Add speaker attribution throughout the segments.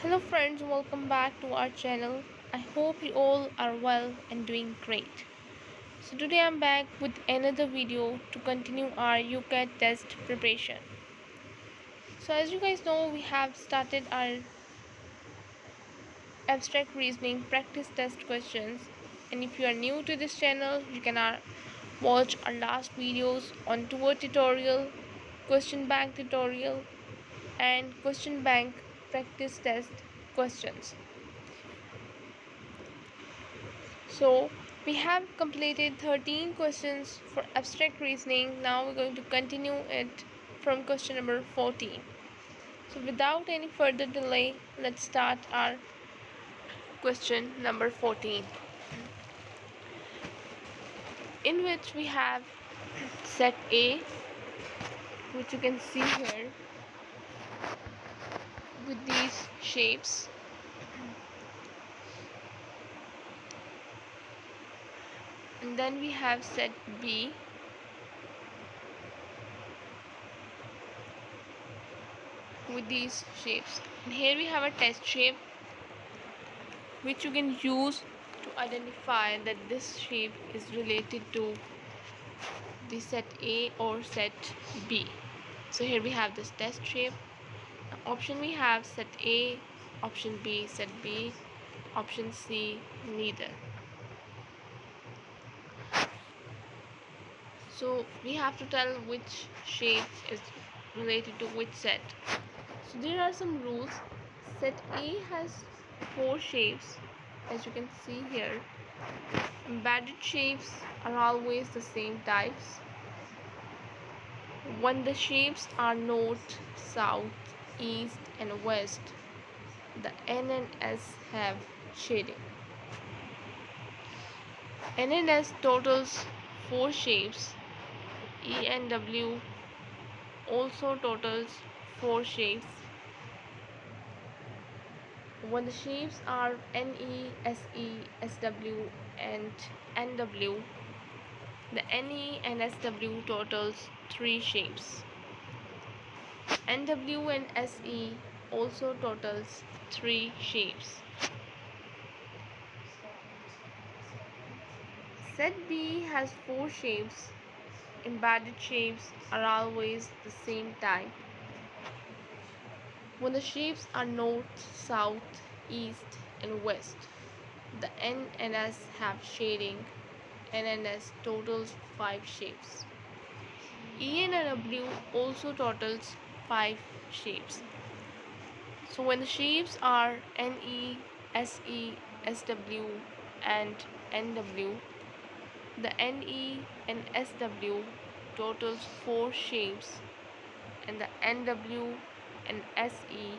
Speaker 1: Hello friends, welcome back to our channel. I hope you all are well and doing great. So today I'm back with another video to continue our UCAT test preparation. So as you guys know, we have started our abstract reasoning practice test questions, and if you are new to this channel, you can watch our last videos on tour tutorial, question bank tutorial and question bank practice test questions. So we have completed 13 questions for abstract reasoning. Now we're going to continue it from question number 14. So without any further delay, let's start our question number 14, in which we have set A, which you can see here with these shapes, and then we have set B with these shapes, and here we have a test shape which you can use to identify that this shape is related to the set A or set B. So here we have this test shape. Option we have set A, option B set B, option C neither. So we have to tell which shape is related to which set. So there are some rules. Set A has 4 shapes, as you can see here. Embedded shapes are always the same types. When the shapes are north, south, east and west, the N and S have shading. N and S totals 4 shapes. E and W also totals 4 shapes. When the shapes are NE, SE, SW and NW, the NE and SW totals 3 shapes. NW and SE also totals 3 shapes. Set B has 4 shapes. Embedded shapes are always the same type. When the shapes are north, south, east and west, the N and S have shading. N and S totals 5 shapes. E and W also totals 5 shapes. So when the shapes are NE, SE, SW and NW, the NE and SW totals 4 shapes and the NW and SE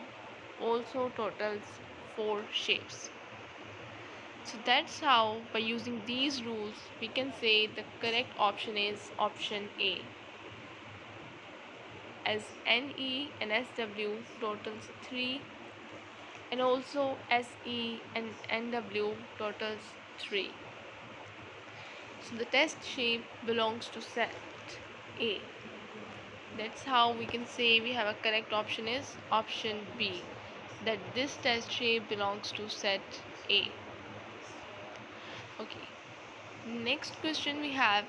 Speaker 1: also totals 4 shapes. So that's how, by using these rules, we can say the correct option is option A, as NE and SW totals 3 and also SE and NW totals 3. So the test shape belongs to set A. That's how we can say we have a correct option is option B, that this test shape belongs to set A. Okay, next question we have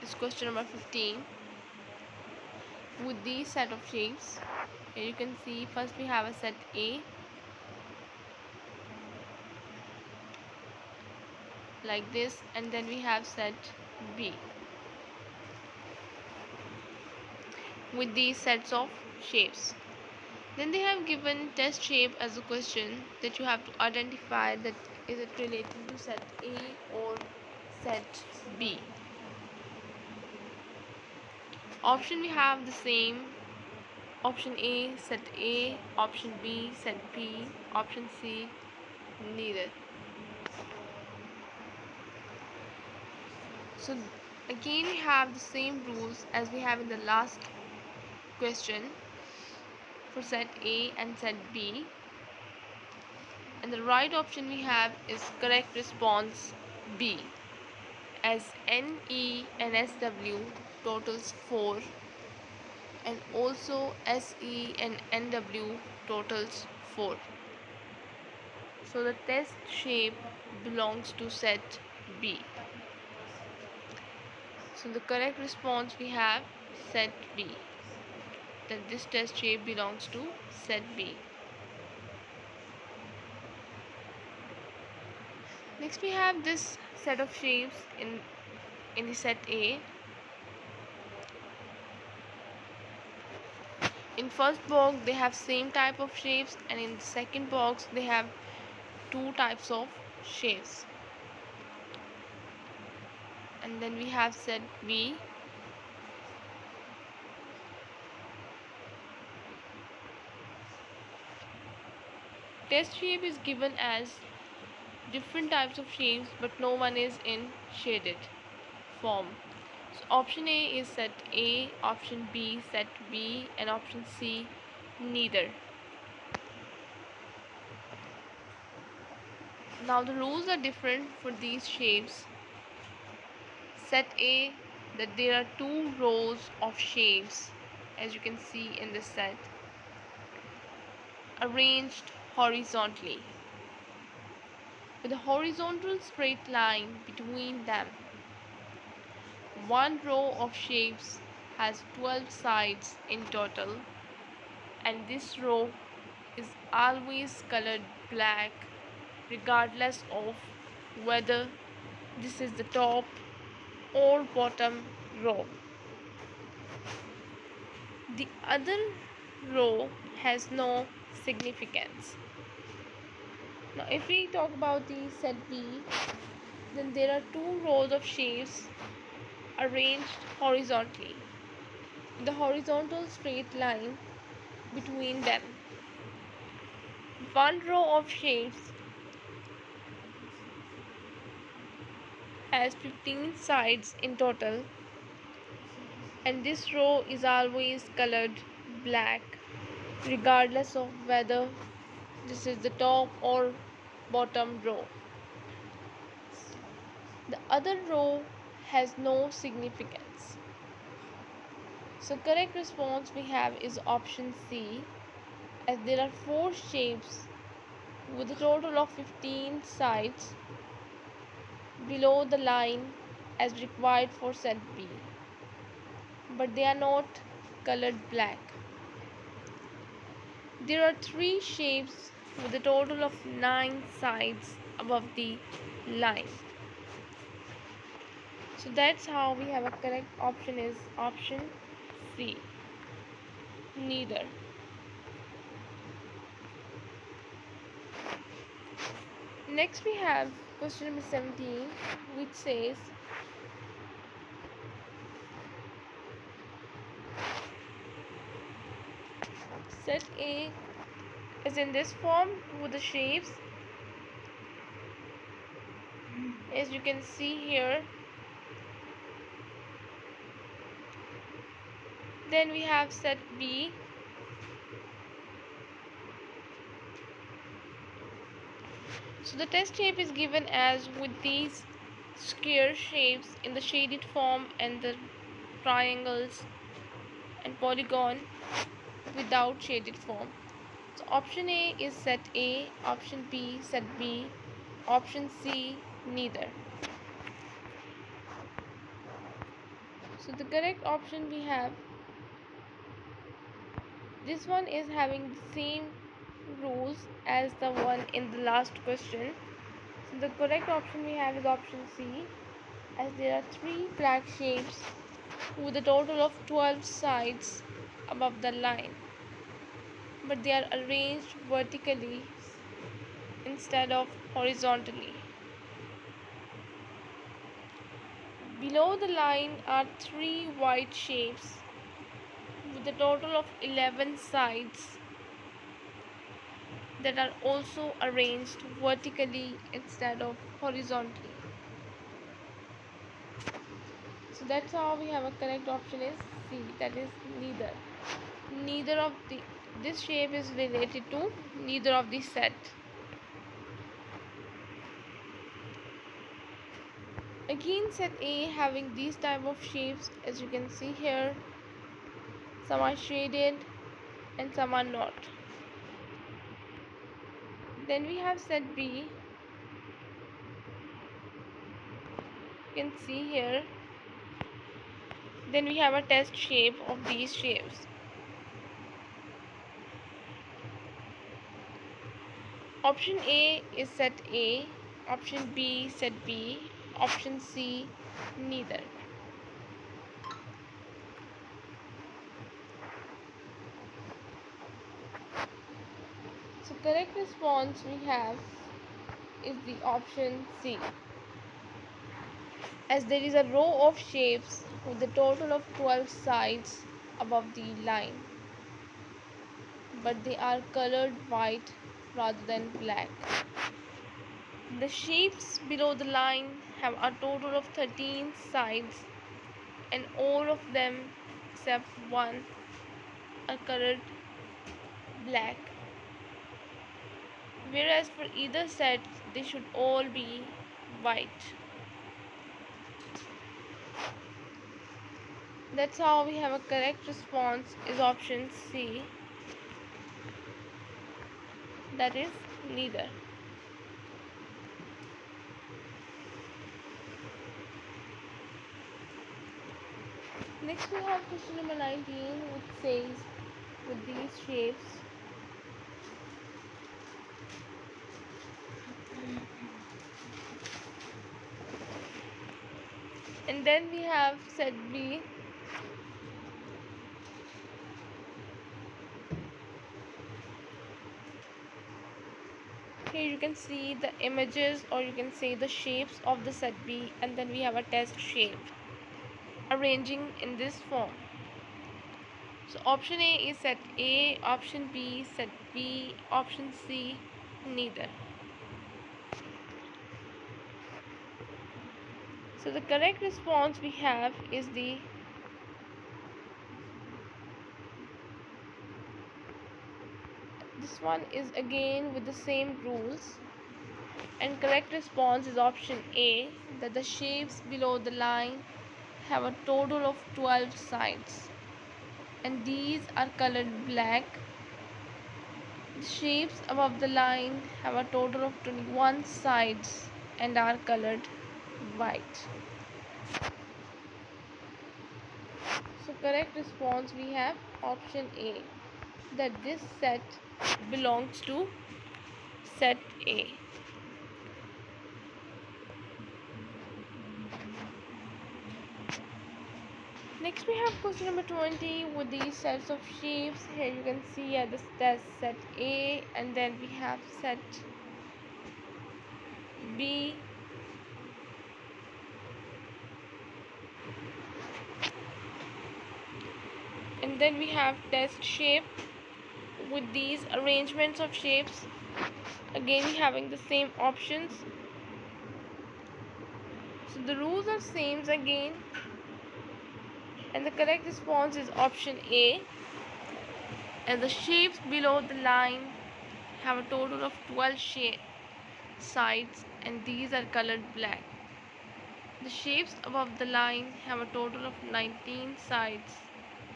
Speaker 1: is question number 15 with these set of shapes. Here you can see first we have a set A like this, and then we have set B with these sets of shapes. Then they have given test shape as a question that you have to identify that is it related to set A or set B. Option we have the same. Option A set A, option B set B, option C neither. So again we have the same rules as we have in the last question for set A and set B, and the right option we have is correct response B, as NE and SW totals 4 and also SE and NW totals 4. So the test shape belongs to set B. So the correct response we have set B. That this test shape belongs to set B. Next we have this set of shapes in the set A. In first box they have same type of shapes, and in the second box they have two types of shapes. And then we have set B. Test shape is given as different types of shapes, but no one is in shaded form. So option A is set A, option B set B, and option C neither. Now the rules are different for these shapes. Set A, that there are two rows of shapes, as you can see in this set, arranged horizontally with a horizontal straight line between them. One row of shapes has 12 sides in total, and this row is always colored black regardless of whether this is the top or bottom row. The other row has no significance. Now if we talk about the set B, then there are two rows of shapes arranged horizontally, the horizontal straight line between them. One row of shapes has 15 sides in total, and this row is always colored black regardless of whether this is the top or bottom row. The other row has no significance. So correct response we have is option C, as there are four shapes with a total of 15 sides below the line as required for set B, but they are not colored black. There are three shapes with a total of 9 sides above the line. So that's how we have a correct option is option C, neither. Next we have question number 17, which says set A is in this form with the shapes, as you can see here. Then we have set B. So the test shape is given as with these square shapes in the shaded form and the triangles and polygon without shaded form. So option A is set A, option B set B, option C neither. So the correct option we have, this one is having the same rules as the one in the last question. So the correct option we have is option C, as there are three black shapes with a total of 12 sides above the line, but they are arranged vertically instead of horizontally. Below the line are three white shapes with a total of 11 sides that are also arranged vertically instead of horizontally. So that's how we have a correct option is C, that is neither. Neither of the, this shape is related to neither of the set. Again set A having these type of shapes, as you can see here. Some are shaded and some are not. Then we have set B. You can see here. Then we have a test shape of these shapes. Option A is set A, option B set B, option C neither. So correct response we have is the option C, as there is a row of shapes with a total of 12 sides above the line, but they are colored white rather than black. The shapes below the line have a total of 13 sides, and all of them except one are colored black, whereas for either set they should all be white. That's how we have a correct response is option C, that is neither. Next we have question number 19, which says with these shapes and then we have set B. Here you can see the images, or you can say the shapes of the set B, and then we have a test shape arranging in this form. So option A is set A, option B set B, option C neither. So the correct response we have is this one is again with the same rules, and correct response is option A, that the shapes below the line have a total of 12 sides, and these are colored black. The shapes above the line have a total of 21 sides and are colored white. So correct response we have option A, that this set belongs to set A. Next we have question number 20 with these sets of shapes. Here you can see this set A, and then we have set B, and then we have test shape with these arrangements of shapes, again having the same options. So the rules are same again, and the correct response is option A, and the shapes below the line have a total of 12 sides, and these are colored black. The shapes above the line have a total of 19 sides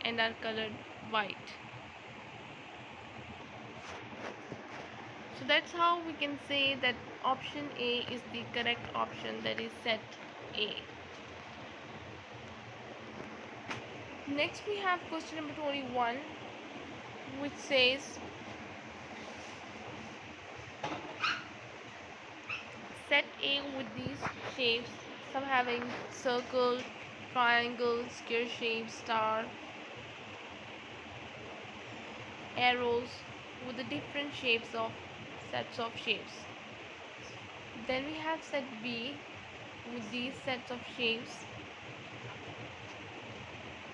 Speaker 1: and are colored white. So that's how we can say that option A is the correct option, that is set A. Next we have question number 21, which says set A with these shapes, some having circle, triangle, square shape, star, arrows, with the different shapes of sets of shapes. Then we have set B with these sets of shapes,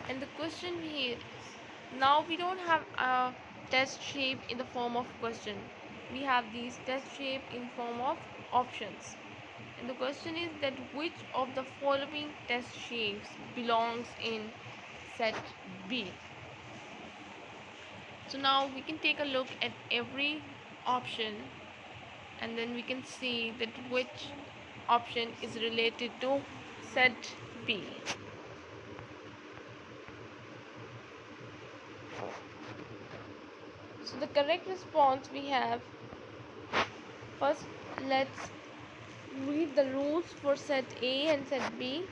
Speaker 1: and the question here is, now we don't have a test shape in the form of question, we have these test shape in form of options, and the question is that which of the following test shapes belongs in set B. So now we can take a look at every option, and then we can see that which option is related to set B. So the correct response we have First, let's read the rules for set A and set B.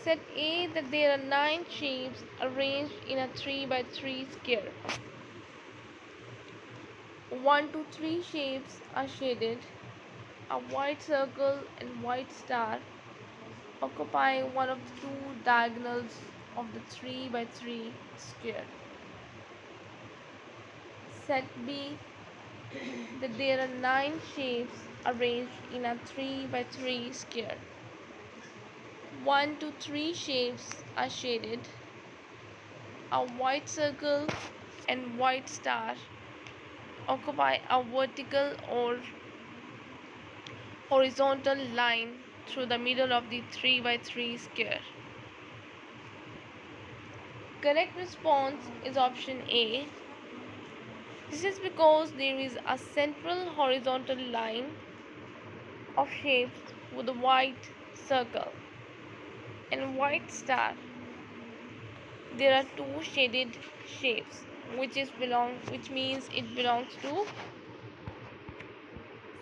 Speaker 1: Set A, that there are 9 shapes arranged in a 3 by 3 square. 1 to 3 shapes are shaded. A white circle and white star occupy one of the two diagonals of the 3 by 3 square. Set B, that there are 9 shapes arranged in a 3 by 3 square. 1 to 3 shapes are shaded. A white circle and white star occupy a vertical or horizontal line through the middle of the 3 by 3 square. Correct response is option A. This is because there is a central horizontal line of shapes with a white circle and white star. There are two shaded shapes which means it belongs to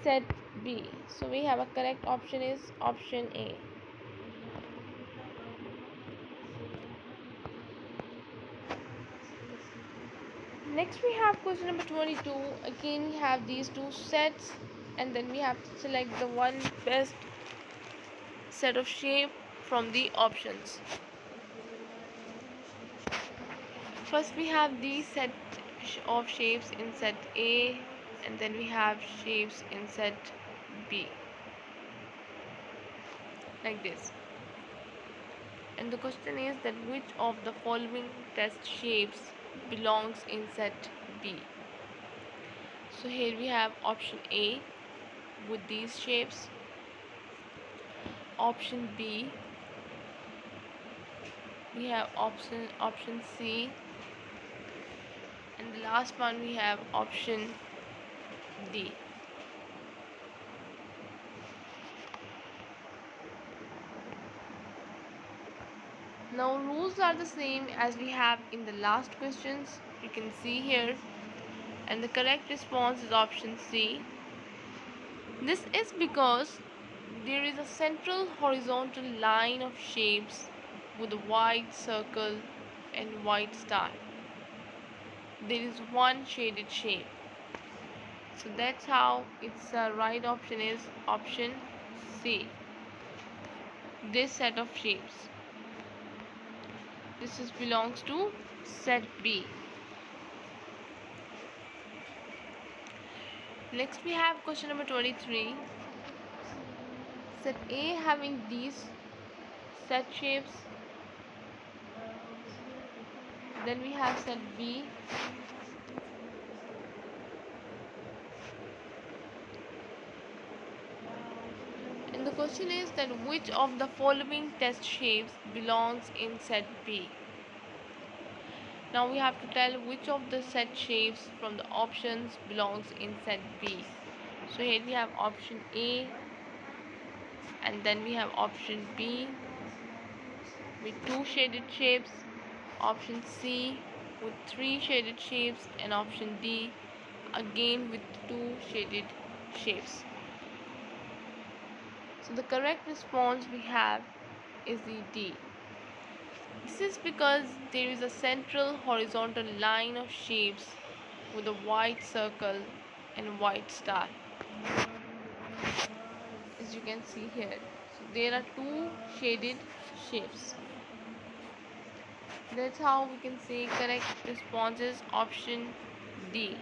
Speaker 1: set B. So we have a correct option is option A. Next we have question number 22. Again we have these two sets and then we have to select the one best set of shape from the options. First we have the set of shapes in set A and then we have shapes in set B like this. And the question is that which of the following test shapes belongs in set B. So here we have option A with these shapes, option B, we have option C, and the last one we have option D. Now rules are the same as we have in the last questions. You can see here, and the correct response is option C. This is because there is a central horizontal line of shapes with a white circle and white star. There is one shaded shape. So that's how its right option is option C. This set of shapes. This belongs to set B. Next we have question number 23. Set A having these set shapes. Then we have set B. And the question is that which of the following test shapes belongs in set B. Now we have to tell which of the set shapes from the options belongs in set B. So here we have option A and then we have option B with two shaded shapes, option C with three shaded shapes, and option D again with two shaded shapes. So the correct response we have is the D. This is because there is a central horizontal line of shapes with a white circle and white star, as you can see here. So there are two shaded shapes. That's how we can say correct response is option D.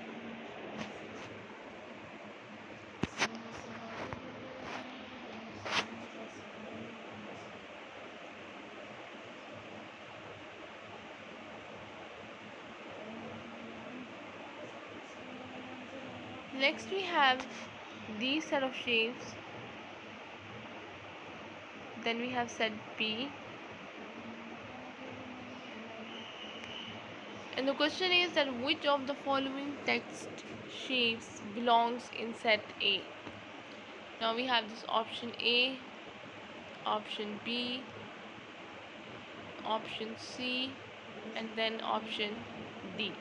Speaker 1: Next we have these set of shapes. Then we have set B. And the question is that which of the following text shapes belongs in set A. Now we have this option A, option B, option C, and then option D.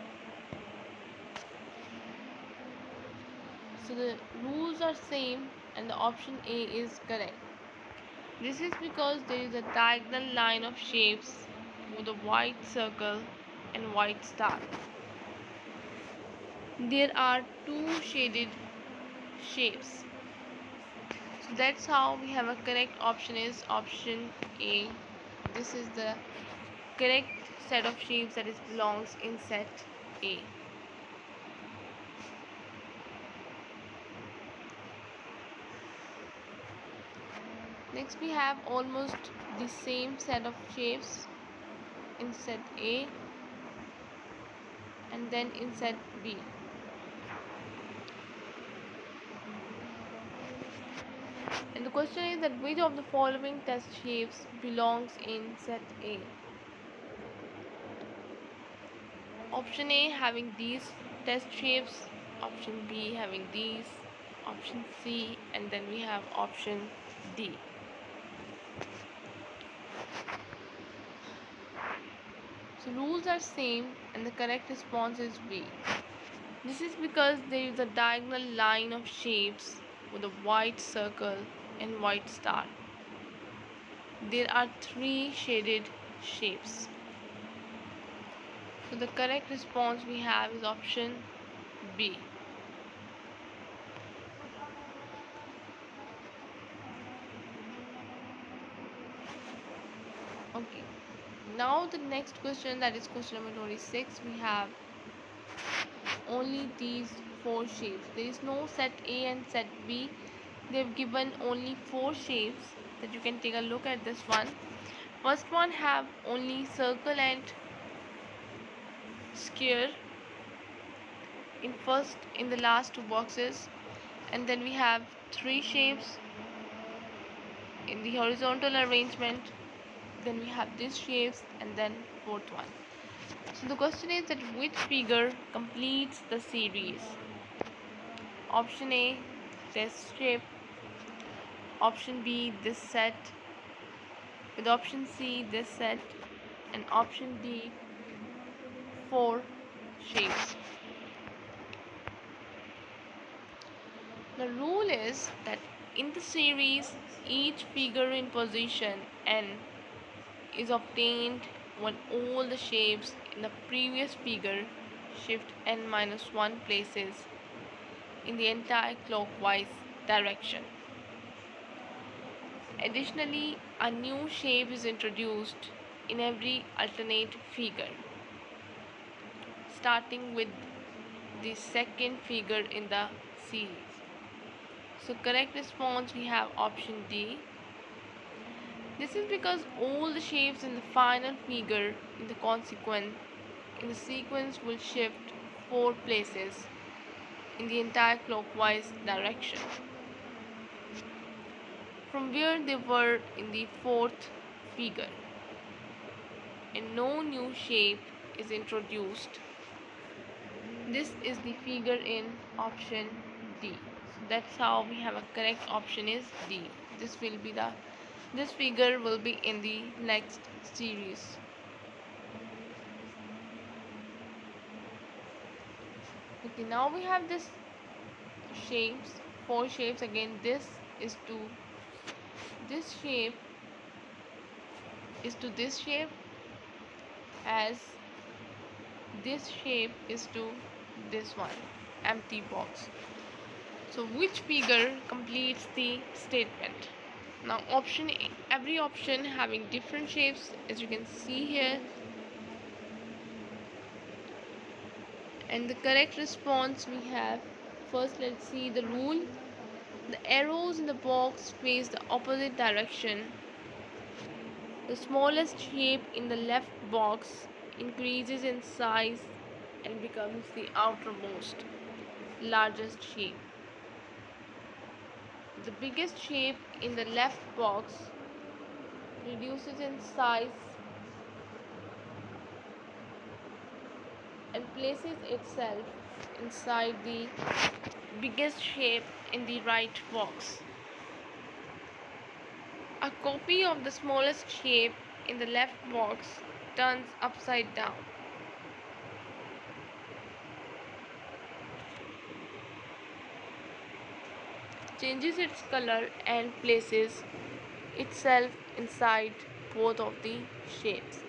Speaker 1: So the rules are same and the option A is correct. This is because there is a diagonal line of shapes with a white circle and white star. There are two shaded shapes. So that's how we have a correct option is option A. This is the correct set of shapes that is belongs in set A. Next we have almost the same set of shapes in set A and then in set B. And the question is that which of the following test shapes belongs in set A? Option A having these test shapes, option B having these, option C, and then we have option D. So rules are same and the correct response is B. This is because there is a diagonal line of shapes with a white circle and white star. There are three shaded shapes. So the correct response we have is option B. Okay. Now the next question, that is question number 26, we have only these four shapes. There is no set A and set B. They've given only four shapes that you can take a look at this one. First one have only circle and square in the last two boxes, and then we have three shapes in the horizontal arrangement, then we have these shapes, and then fourth one. So the question is that which figure completes the series? Option A, test shape. Option B, this set. With option C, this set. And option D, four shapes. The rule is that in the series, each figure in position n is obtained when all the shapes in the previous figure shift n-1 places in the entire clockwise direction. Additionally, a new shape is introduced in every alternate figure, starting with the second figure in the series. So correct response we have option D. This is because all the shapes in the final figure in the sequence will shift 4 places in the entire clockwise direction from where they were in the fourth figure, and no new shape is introduced. This is the figure in option D. So that's how we have a correct option is D. This figure will be in the next series. Okay, now we have this shapes, four shapes again. This shape is to this shape, as this shape is to this one, empty box. So which figure completes the statement? Now every option having different shapes, as you can see here, and the correct response we have. First, let's see the rule. The arrows in the box face the opposite direction. The smallest shape in the left box increases in size and becomes the outermost, largest shape. The biggest shape in the left box reduces in size and places itself inside the biggest shape in the right box. A copy of the smallest shape in the left box turns upside down. changes its color and places itself inside both of the shapes.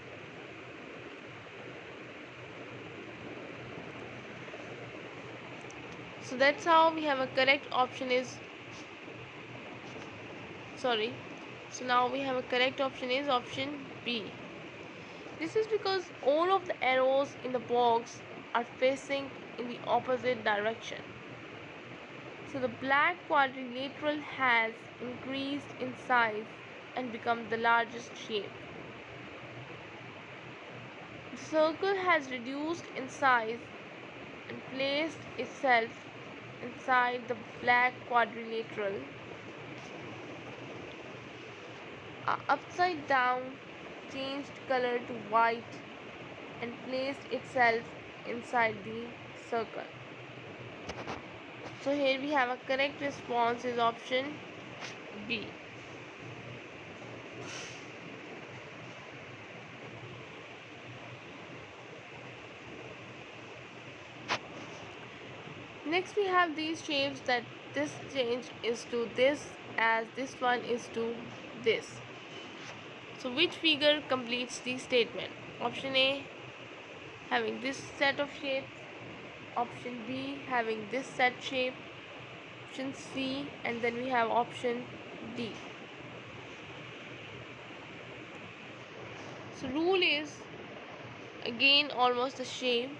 Speaker 1: So that's how we have a correct option is sorry. So now we have a correct option is option B. This is because all of the arrows in the box are facing in the opposite direction. So the black quadrilateral has increased in size and become the largest shape. The circle has reduced in size and placed itself inside the black quadrilateral. Upside down changed color to white and placed itself inside the circle. So here we have a correct response is option B. Next we have these shapes that this change is to this as this one is to this. So which figure completes the statement? Option A having this set of shapes, option B having this set shape, option C, and then we have option D. So rule is again almost the same.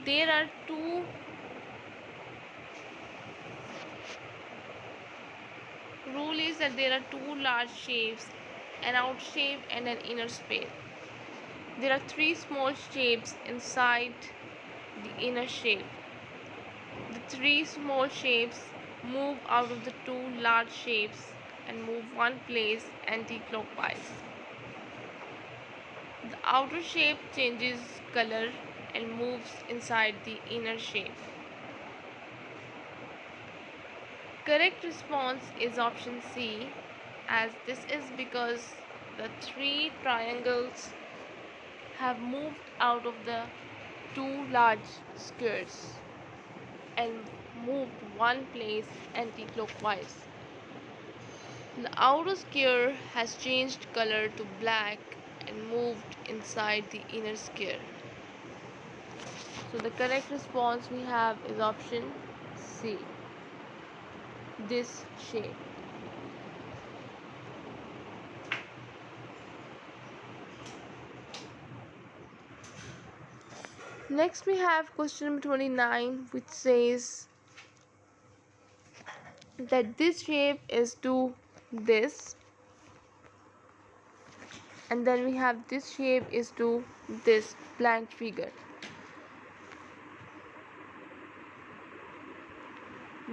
Speaker 1: There are two rule is that there are two large shapes, an outer shape and an inner space. There are three small shapes inside the inner shape. The three small shapes move out of the two large shapes and move one place anti-clockwise. The outer shape changes color and moves inside the inner shape. Correct response is option C, as this is because the three triangles have moved out of the two large squares and moved one place anti-clockwise. The outer square has changed color to black and moved inside the inner square. So the correct response we have is option C, this shape. Next we have question number 29, which says that this shape is to this, and then we have this shape is to this blank figure.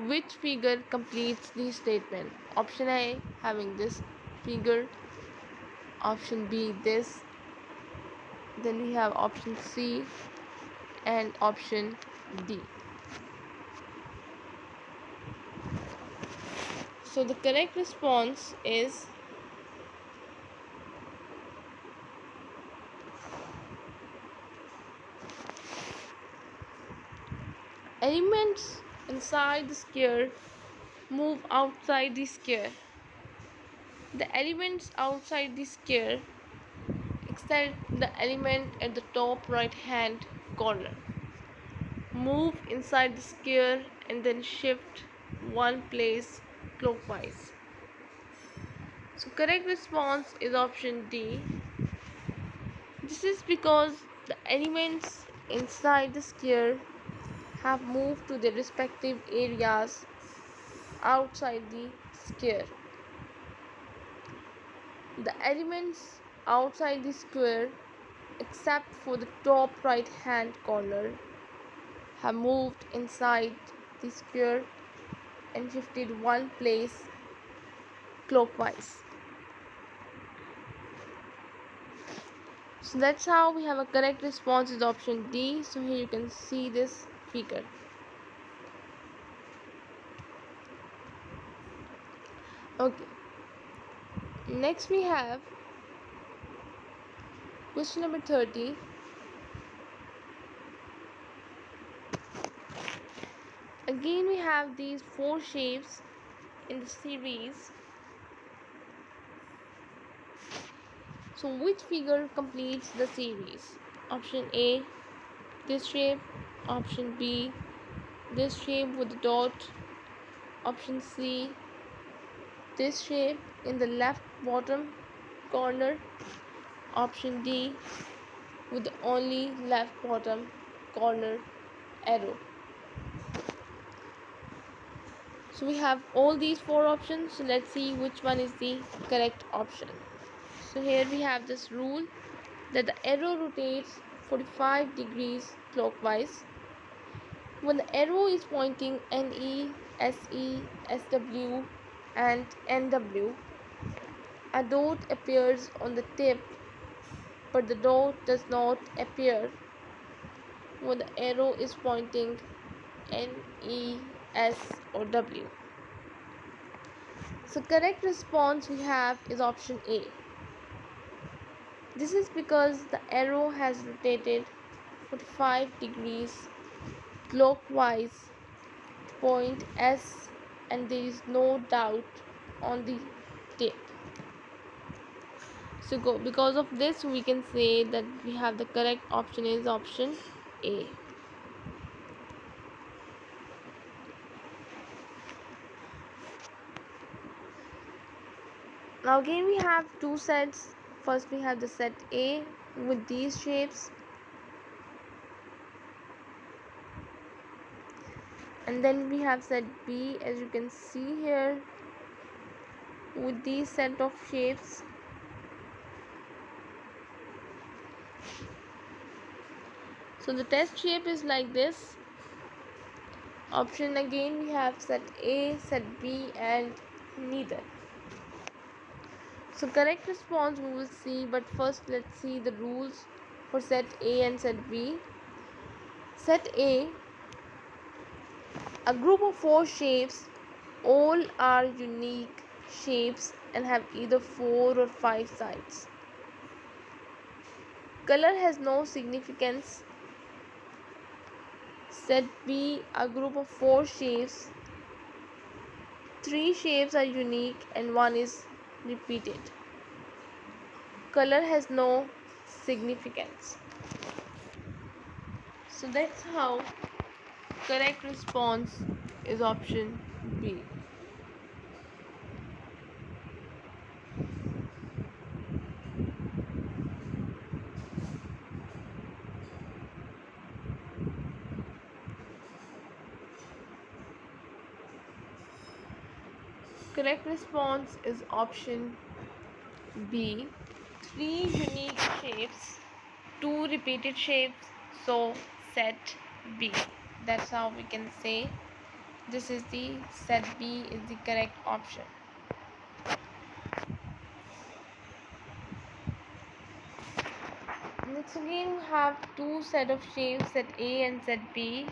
Speaker 1: Which figure completes the statement? Option A having this figure, option B this, then we have option C and option D. So the correct response is elements inside the square move outside the square. The elements outside the square except the element at the top right hand corner move inside the square and then shift one place clockwise. So correct response is option D. This is because the elements inside the square have moved to their respective areas outside the square. The elements outside the square, except for the top right hand corner, have moved inside the square and shifted one place clockwise. So that's how we have a correct response is option D. So here you can see this figure. Okay. Next we have question number 30. Again we have these four shapes in the series. So which figure completes the series? Option A, this shape. Option B, this shape with the dot. Option C, this shape in the left bottom corner. Option D, with the only left bottom corner arrow. So we have all these four options. So let's see which one is the correct option. So here we have this rule that the arrow rotates 45 degrees clockwise. When the arrow is pointing NE, SE, SW and NW, a dot appears on the tip, but the dot does not appear when the arrow is pointing N, E, S or W. So correct response we have is option A. This is because the arrow has rotated 45 degrees clockwise to point S and there is no doubt on the tip. So because of this we can say that we have the correct option is option A. Now again we have two sets. First we have the set A with these shapes, and then we have set B, as you can see here, with these set of shapes. So the test shape is like this. Option again we have set A, set B and neither. So correct response we will see, but first let's see the rules for set A and set B. Set A, a group of four shapes, all are unique shapes and have either 4 or 5 sides. Color has no significance. Set B, a group of 4 shapes, 3 shapes are unique and 1 is repeated. Color has no significance. So that's how correct response is option B. Correct response is option B. 3 unique shapes, 2 repeated shapes, so set B. That's how we can say this is the set B is the correct option. Next again we have two set of shapes, set A and set B,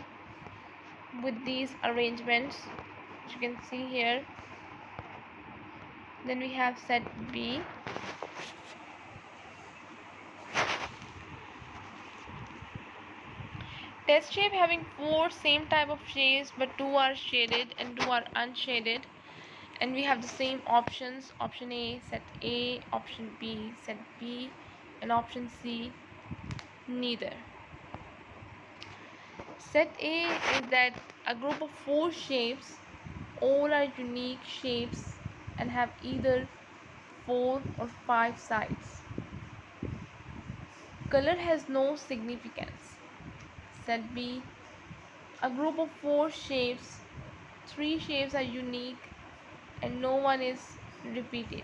Speaker 1: with these arrangements which you can see here. Then we have set B. Test shape having 4 same type of shapes but 2 are shaded and 2 are unshaded, and we have the same options. Option A set A, option B set B and option C neither. Set A is that a group of 4 shapes, all are unique shapes and have either 4 or 5 sides. Color has no significance. Set B, a group of 4 shapes, 3 shapes are unique and no one is repeated.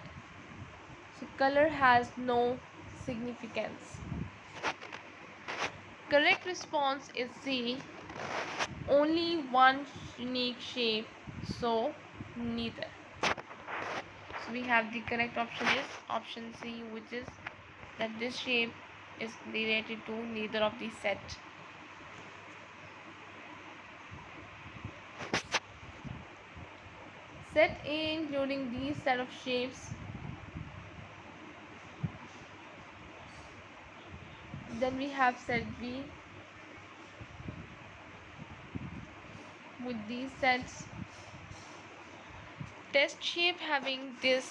Speaker 1: So color has no significance. Correct response is C, only one unique shape, so neither. So we have the correct option is option C, which is that this shape is related to neither of the set. Set A including these set of shapes. Then we have set B with these sets. test shape having this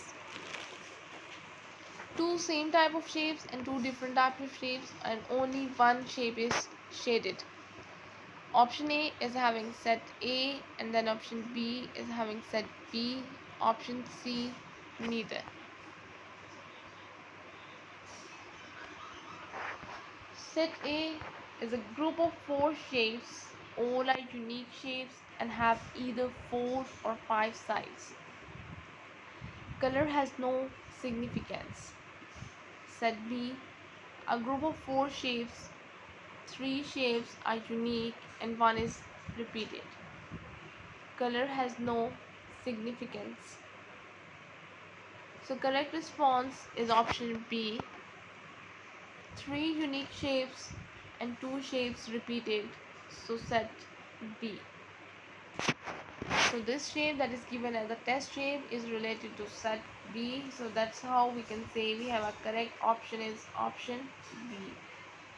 Speaker 1: two same type of shapes and two different type of shapes, and only one shape is shaded. Option A is having set A, and then option B is having set B, option C neither. Set A is a group of four shapes, all are unique shapes and have either 4 or 5 sides. Color has no significance. Set B, a group of 4 shapes, 3 shapes are unique and 1 is repeated. Color has no significance. So correct response is option B. 3 unique shapes and 2 shapes repeated. So set B. So this shape that is given as a test shape is related to set B. So that's how we can say we have a correct option is option B,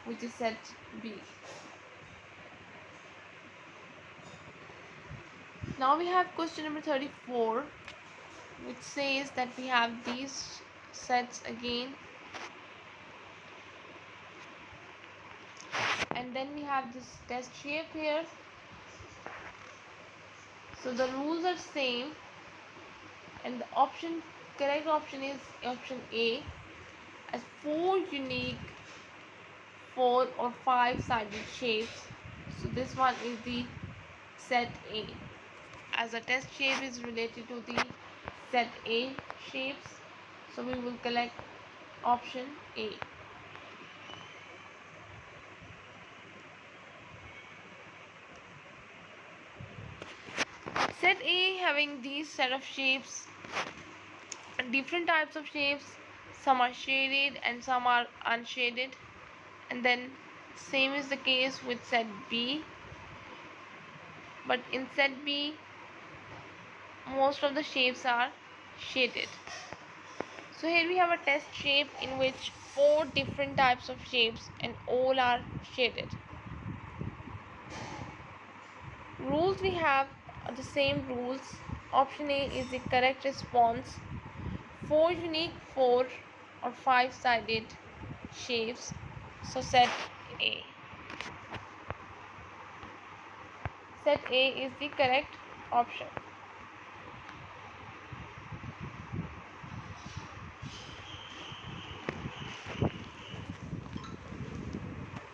Speaker 1: which is set B. Now we have question number 34, which says that we have these sets again, and then we have this test shape here. So the rules are same, and the correct option is option A, as 4 unique 4 or 5 sided shapes. So this one is the set A, as a test shape is related to the set A shapes. So we will collect option A. Set A having these set of shapes, different types of shapes, some are shaded and some are unshaded, and then same is the case with set B, but in set B most of the shapes are shaded. So here we have a test shape in which 4 different types of shapes and all are shaded. Rules we have are the same rules. Option A is the correct response. 4 unique 4 or 5 sided shapes. So set A. Set A is the correct option.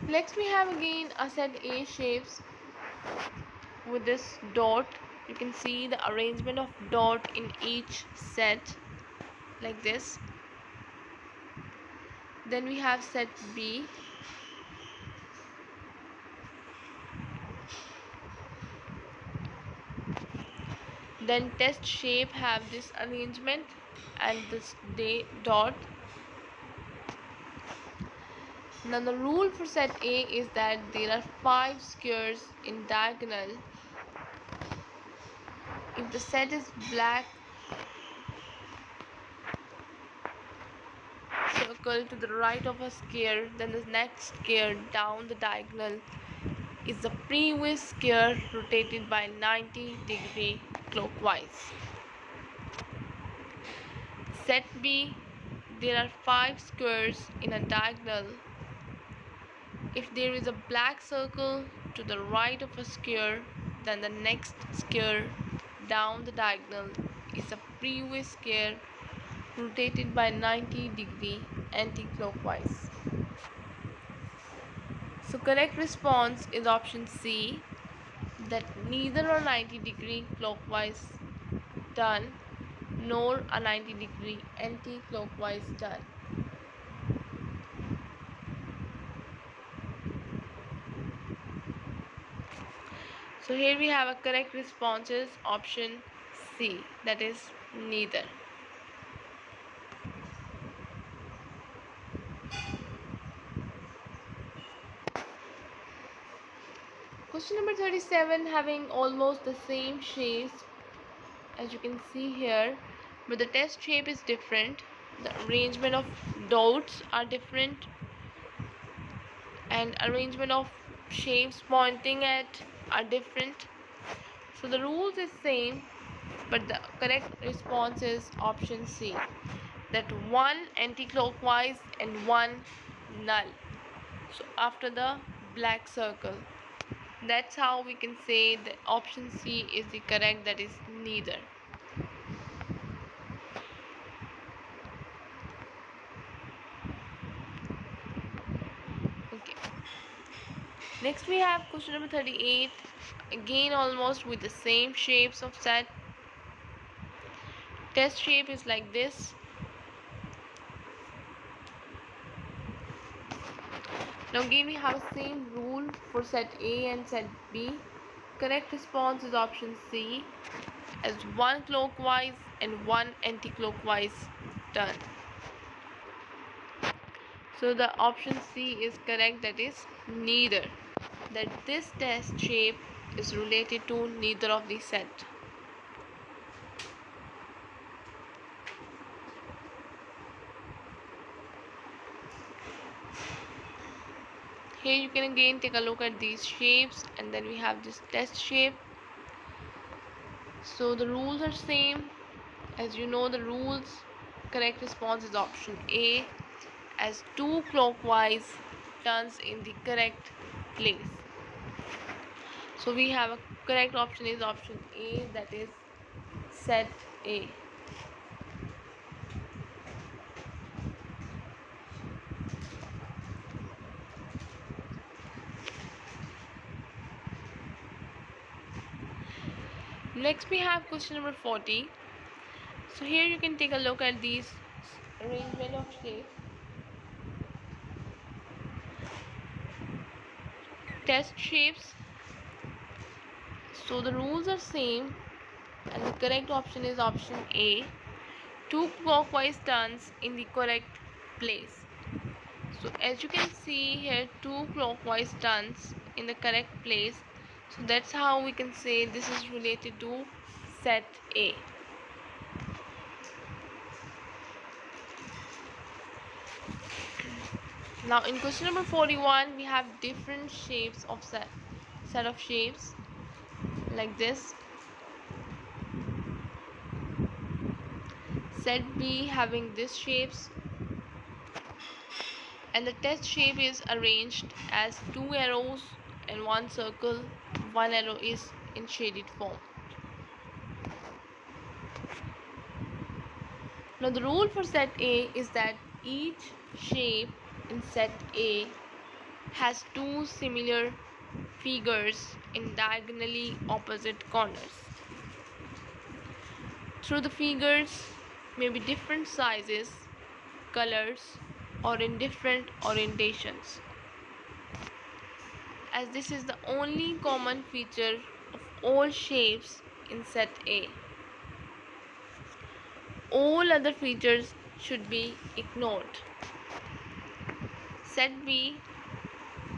Speaker 1: Next we have again a set A shapes with this dot. You can see the arrangement of dot in each set like this. Then we have set B. Then test shape have this arrangement and this dot. Now the rule for set A is that there are 5 squares in diagonal. If the set is black circle to the right of a square, then the next square down the diagonal is the previous square rotated by 90-degree clockwise. Set B, there are 5 squares in a diagonal. If there is a black circle to the right of a square, then the next square down the diagonal is the previous square rotated by 90-degree anti-clockwise. So correct response is option C, that neither a 90-degree clockwise done nor a 90-degree anti-clockwise done. So here we have a correct response is option C, that is neither. Question number 37 having almost the same shapes as you can see here, but the test shape is different. The arrangement of dots are different, and arrangement of shapes pointing at are different. So the rules is same. but the correct response is option C, that one anti-clockwise and one null. So after the black circle, that's how we can say that option C is the correct, that is neither. Okay, next we have question number 38, again almost with the same shapes of set. Test shape is like this. Now again we have the same rule for set A and set B. Correct response is option C, as one clockwise and one anti-clockwise turn. So the option C is correct, that is neither. That this test shape is related to neither of the set. Here you can again take a look at these shapes, and then we have this test shape. So the rules are same, as you know the rules. Correct response is option A, as two clockwise turns in the correct place. So we have a correct option is option A, that is set A. Next we have question number 40. So here you can take a look at these arrangement of shapes. Test shapes. So the rules are same, and the correct option is option A, two clockwise turns in the correct place. So as you can see here, two clockwise turns in the correct place. So that's how we can say this is related to set A. Now in question number 41, we have different shapes of set of shapes like this. Set B having these shapes, and the test shape is arranged as two arrows and one circle. One arrow is in shaded form. Now the rule for set A is that each shape in set A has two similar figures in diagonally opposite corners. Through the figures may be different sizes, colors, or in different orientations, as this is the only common feature of all shapes in set A. All other features should be ignored. Set B,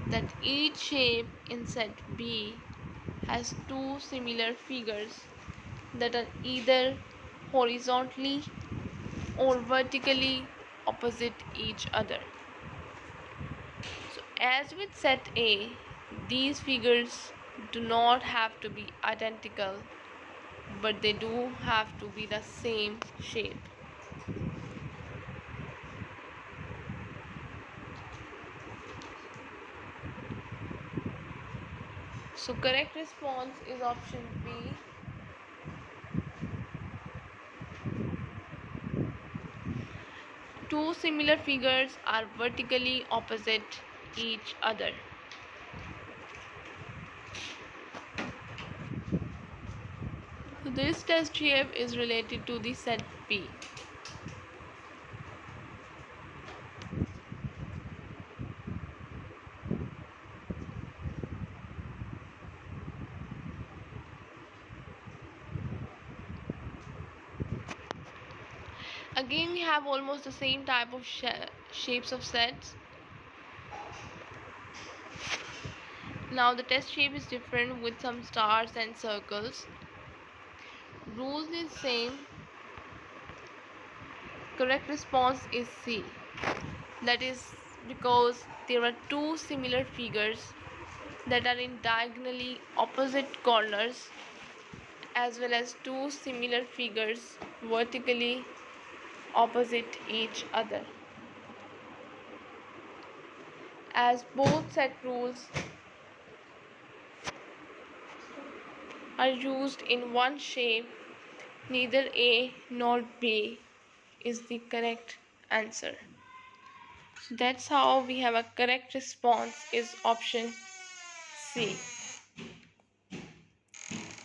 Speaker 1: that each shape in set B has two similar figures that are either horizontally or vertically opposite each other. So as with set A, these figures do not have to be identical, but they do have to be the same shape. So correct response is option B. Two similar figures are vertically opposite each other. So this test shape is related to the set B. Again we have almost the same type of shapes of sets. Now the test shape is different with some stars and circles. Rules is same. Correct response is C. That is because there are two similar figures that are in diagonally opposite corners, as well as two similar figures vertically opposite each other. As both set rules are used in one shape, neither A nor B is the correct answer. So that's how we have a correct response is option C.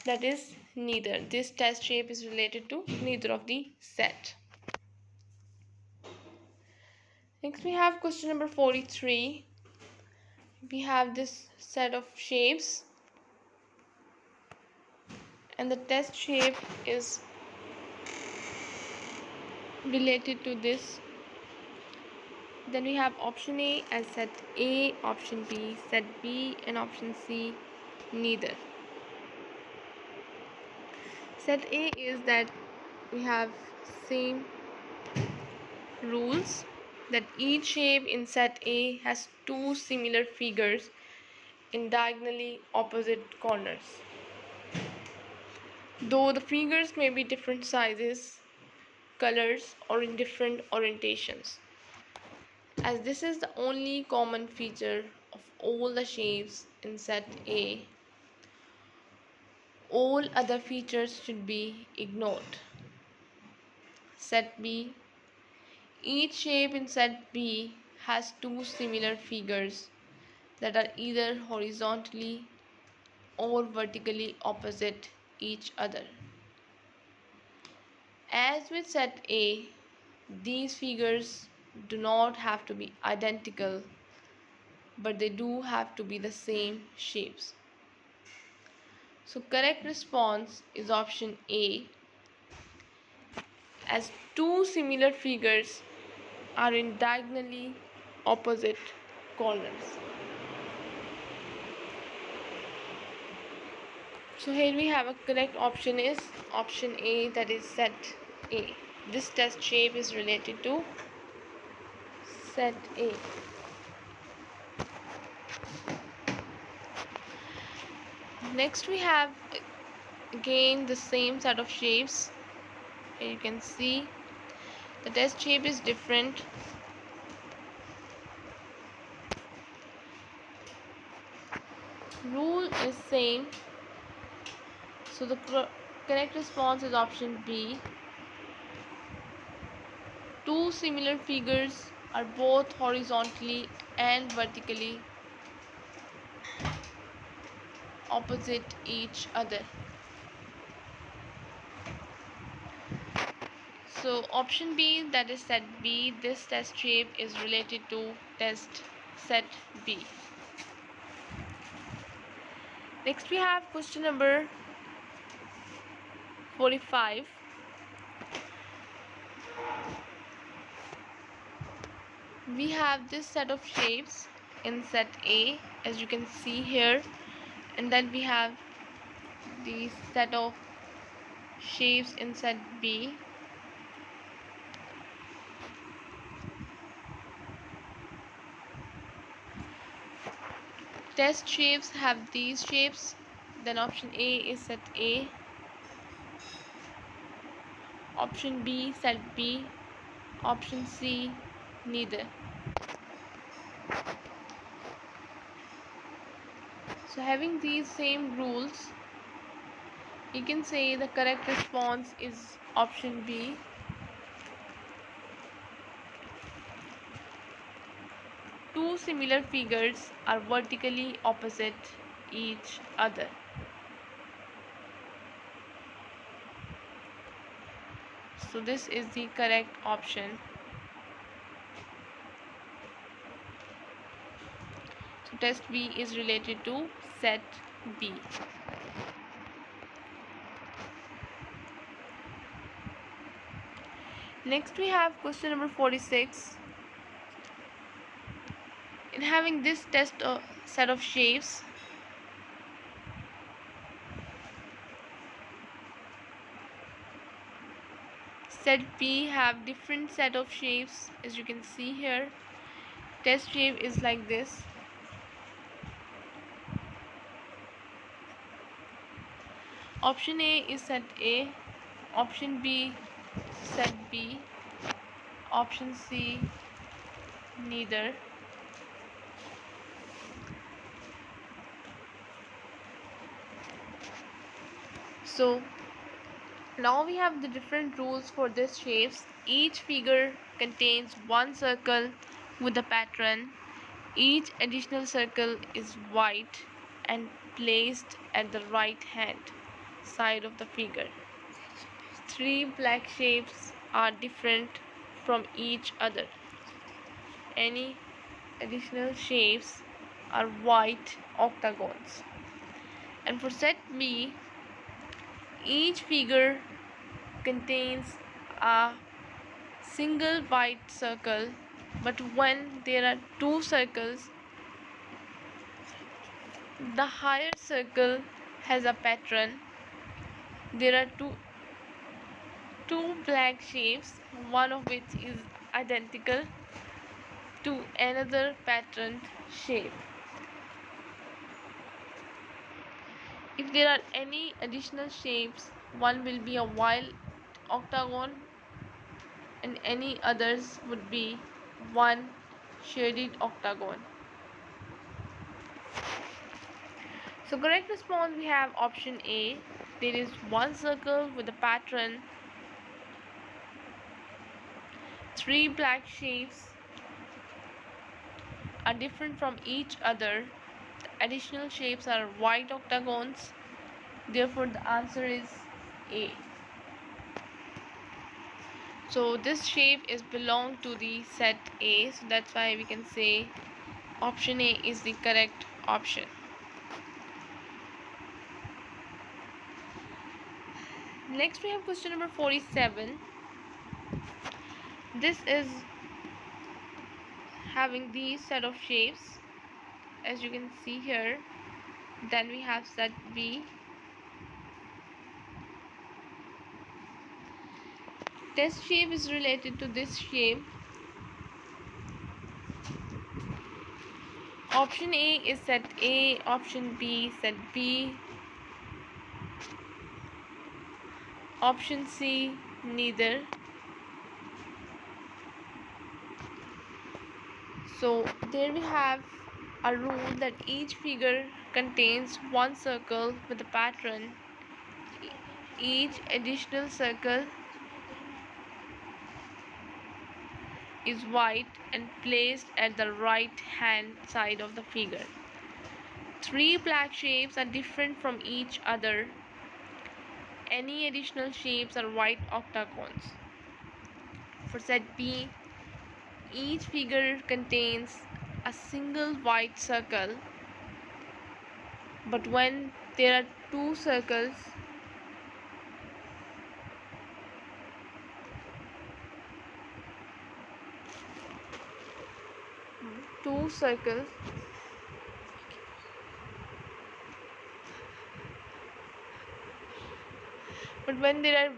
Speaker 1: That is neither. This test shape is related to neither of the set. Next we have question number 43. We have this set of shapes and the test shape is related to this. Then we have option A as set A, option B set B, and option C neither. Set A is that we have same rules, that each shape in set A has two similar figures in diagonally opposite corners. Though the figures may be different sizes, colors, or in different orientations. As this is the only common feature of all the shapes in set A, all other features should be ignored. Set B. Each shape in set B has two similar figures that are either horizontally or vertically opposite each other. As with set A, these figures do not have to be identical, but they do have to be the same shapes. So correct response is option A, as two similar figures are in diagonally opposite corners. So here we have a correct option is option A, that is set A. This test shape is related to set A. Next we have again the same set of shapes. Here you can see the test shape is different. Rule is same. So the correct response is option B. Two similar figures are both horizontally and vertically opposite each other. So option B, that is set B, this test shape is related to test set B. Next we have question number 45. We have this set of shapes in set A, as you can see here, and then we have the set of shapes in set B. Test shapes have these shapes. Then option A is set A, option B set B, option C neither. So having these same rules, you can say the correct response is option B. Two similar figures are vertically opposite each other. So this is the correct option. So test B is related to set B. Next we have question number 46. In having this test set of shapes, set B have different set of shapes, as you can see here. Test shape is like this. Option A is set A, option B set B, option C neither. So now we have the different rules for these shapes. Each figure contains one circle with a pattern. Each additional circle is white and placed at the right hand side of the figure. Three black shapes are different from each other. Any additional shapes are white octagons. And for set B, each figure contains a single white circle, but when there are two circles, the higher circle has a pattern. There are two black shapes, one of which is identical to another patterned shape. If there are any additional shapes, one will be a white octagon and any others would be one shaded octagon. So correct response we have option A. There is one circle with a pattern. Three black shapes are different from each other. The additional shapes are white octagons. Therefore the answer is A. So this shape is belong to the set A, so that's why we can say option A is the correct option. Next we have question number 47. This is having these set of shapes as you can see here. Then we have set B. This shape is related to this shape. Option A is set A, option B set B, option C neither. So there we have a rule that each figure contains one circle with a pattern. Each additional circle is white and placed at the right hand side of the figure. Three black shapes are different from each other. Any additional shapes are white octagons. For set B, each figure contains a single white circle, but when there are two circles, two circles but when there are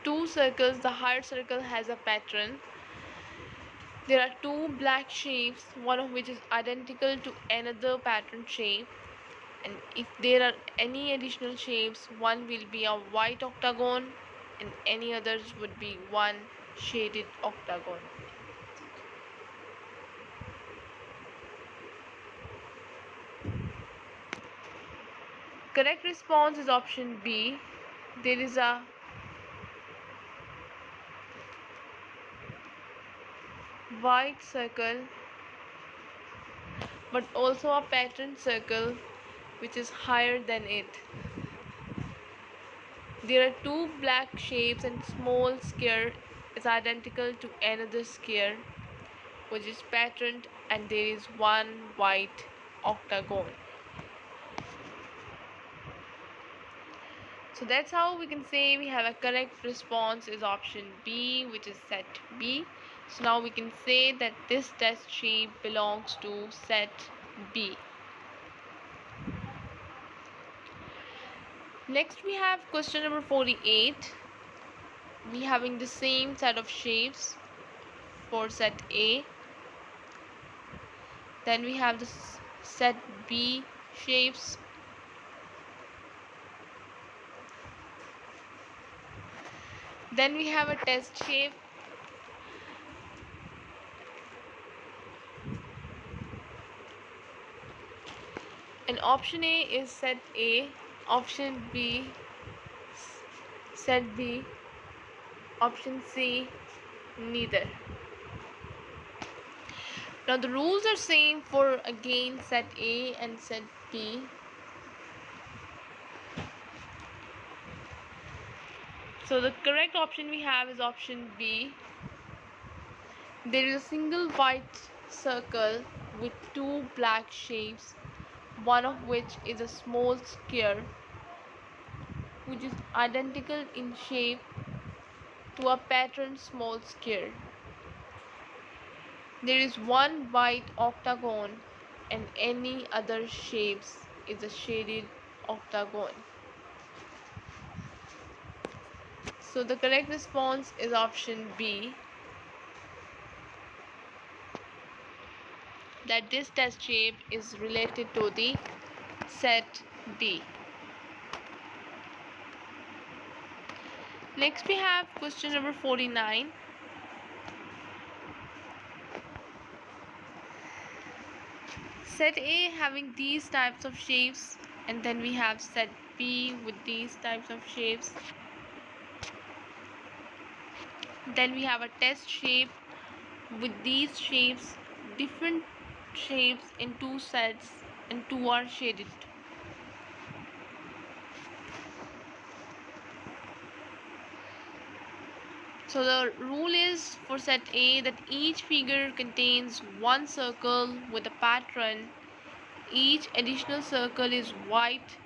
Speaker 1: two circles, the higher circle has a pattern. There are two black shapes, one of which is identical to another pattern shape, and if there are any additional shapes, one will be a white octagon and any others would be one shaded octagon. Correct response is option B. There is a white circle but also a patterned circle which is higher than it. There are two black shapes and small square is identical to another square which is patterned, and there is one white octagon. So that's how we can say we have a correct response is option B, which is set B. So now we can say that this test shape belongs to set B. Next we have question number 48. We having the same set of shapes for set A. Then we have the set B shapes. Then we have a test shape. And option A is set A, option B set B, option C neither. Now the rules are same for again set A and set B. So the correct option we have is option B. There is a single white circle with two black shapes, one of which is a small square which is identical in shape to a patterned small square. There is one white octagon and any other shapes is a shaded octagon. So the correct response is option B, that this test shape is related to the set B. Next we have question number 49. Set A having these types of shapes, and then we have set B with these types of shapes. Then we have a test shape with these shapes, different shapes in two sets, and two are shaded. So the rule is for set A that each figure contains one circle with a pattern. Each additional circle is white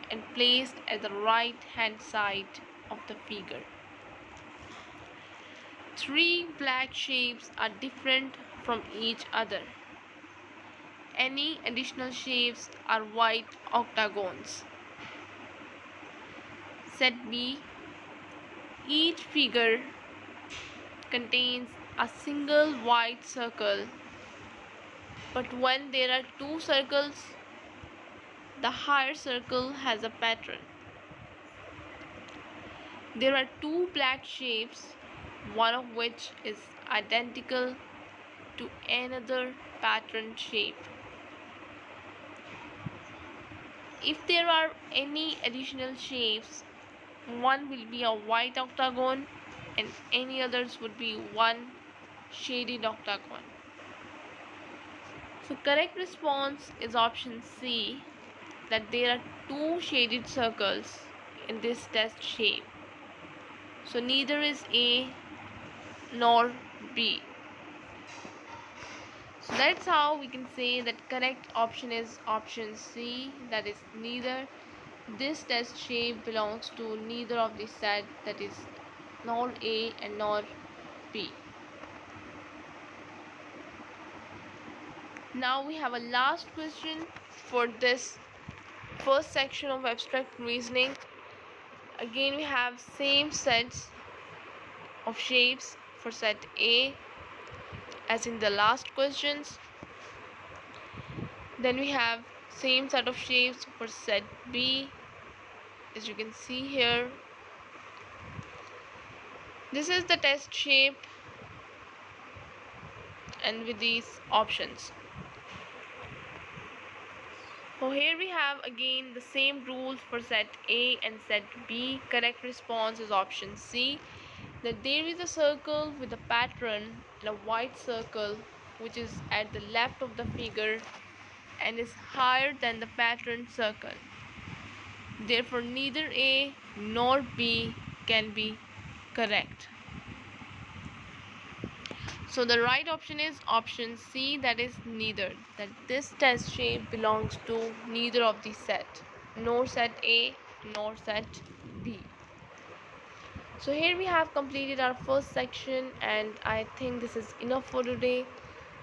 Speaker 1: and placed at the right hand side of the figure. Three black shapes are different from each other. Any additional shapes are white octagons. Set B, each figure contains a single white circle, but when there are two circles, the higher circle has a pattern. There are two black shapes, one of which is identical to another patterned shape. If there are any additional shapes, one will be a white octagon and any others would be one shaded octagon. So correct response is option C, that there are two shaded circles in this test shape. So neither is A nor B. So that's how we can say that correct option is option C, that is neither. This test shape belongs to neither of the set, that is nor A and nor B. Now we have a last question for this first section of abstract reasoning. Again we have same sets of shapes for set A as in the last questions. Then we have same set of shapes for set B, as you can see here. This is the test shape and with these options. So here we have again the same rules for set A and set B. Correct response is option C, that there is a circle with a pattern and a white circle which is at the left of the figure and is higher than the patterned circle. Therefore neither A nor B can be correct. So the right option is option C, that is neither, that this test shape belongs to neither of the set, nor set A nor set B. So here we have completed our first section, and I think this is enough for today.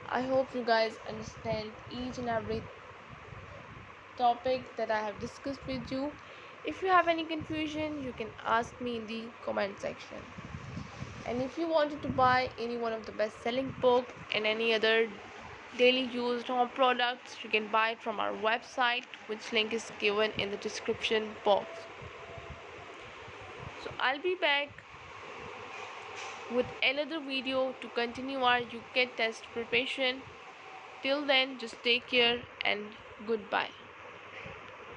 Speaker 1: I hope you guys understand each and every topic that I have discussed with you. If you have any confusion, you can ask me in the comment section. And if you wanted to buy any one of the best-selling book and any other daily used home products, you can buy it from our website, which link is given in the description box. So I'll be back with another video to continue our UCAT test preparation. Till then, just take care and goodbye.